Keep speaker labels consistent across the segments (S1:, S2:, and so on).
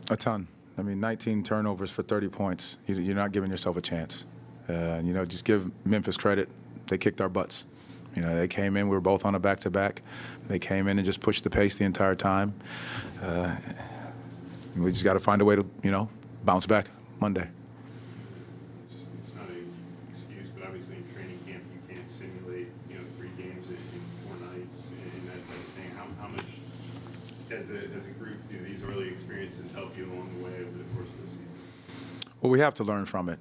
S1: A ton. I mean, 19 turnovers for 30 points. You're not giving yourself a chance. Just give Memphis credit. They kicked our butts. They came in. We were both on a back-to-back. They came in and just pushed the pace the entire time. We just got to find a way to, bounce back Monday.
S2: It's not an excuse, but obviously in training camp you can't simulate, 3 games in 4 nights and that type of thing. How much, as a group, do these early experiences help you along the way over the course of the season?
S1: Well, we have to learn from it.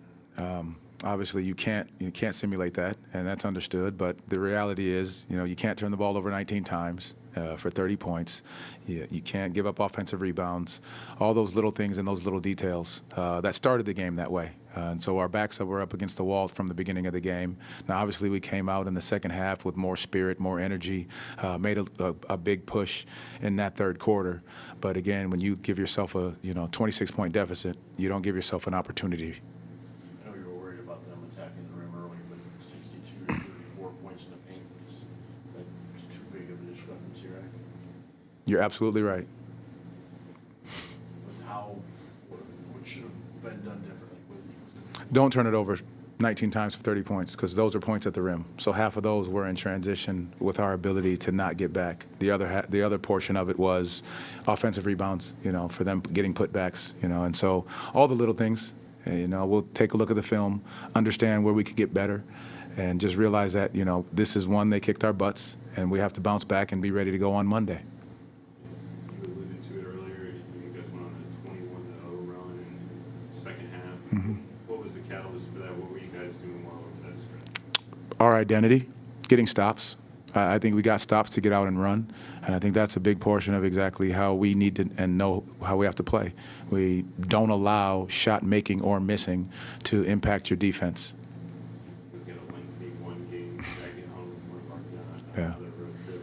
S1: Obviously, you can't simulate that, and that's understood. But the reality is, you can't turn the ball over 19 times for 30 points. You can't give up offensive rebounds. All those little things and those little details that started the game that way. And so our backs were up against the wall from the beginning of the game. Now, obviously, we came out in the second half with more spirit, more energy, made a big push in that third quarter. But again, when you give yourself a 26-point deficit, you don't give yourself an opportunity.
S3: I know you were worried about them attacking the rim early, but 62 to 34 points in the paint that's too big of a discrepancy, right?
S1: You're absolutely right.
S3: What should have been done differently?
S1: Don't turn it over 19 times for 30 points, because those are points at the rim. So half of those were in transition with our ability to not get back. The other portion of it was offensive rebounds, for them getting putbacks, and so all the little things. We'll take a look at the film, understand where we could get better, and just realize that, this is one, they kicked our butts, and we have to bounce back and be ready to go on Monday.
S2: You alluded to it earlier. You guys went on a 21-0 run in the second half.
S1: Mm-hmm.
S2: What was the catalyst for that? What were you guys doing well over that stretch?
S1: Our identity, getting stops. I think we got stops to get out and run, and I think that's a big portion of exactly how we need to and know how we have to play. We don't allow shot making or missing to impact your defense.
S2: We've got a lengthy one-game back at home before
S1: Yeah.
S2: another road trip.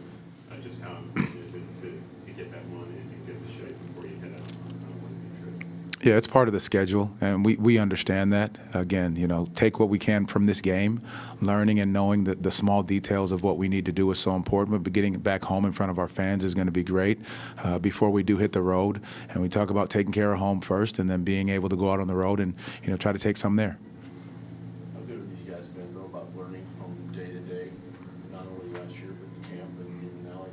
S2: Just how important is it to get that one and get the shape before you head out on a one-day trip?
S1: Yeah, it's part of the schedule, and we understand that. Again, take what we can from this game. Learning and knowing that the small details of what we need to do is so important, but getting it back home in front of our fans is going to be great before we do hit the road. And we talk about taking care of home first and then being able to go out on the road and, try to take some there.
S3: How good have these guys been, though, about learning from day to day, not only last year, but the camp and even now?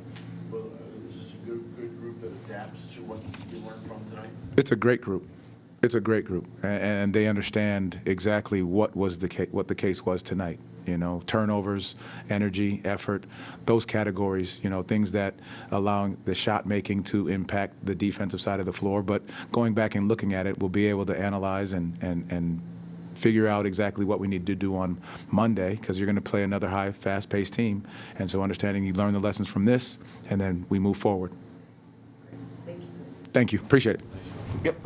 S3: Is this a good group that adapts to what you learned from tonight?
S1: It's a great group. It's a great group, and they understand exactly what the case was tonight. Turnovers, energy, effort, those categories. Things that allowing the shot making to impact the defensive side of the floor. But going back and looking at it, we'll be able to analyze and figure out exactly what we need to do on Monday, because you're going to play another high, fast-paced team. And so understanding you learn the lessons from this, and then we move forward.
S4: Thank you.
S1: Thank you. Appreciate it. Yep.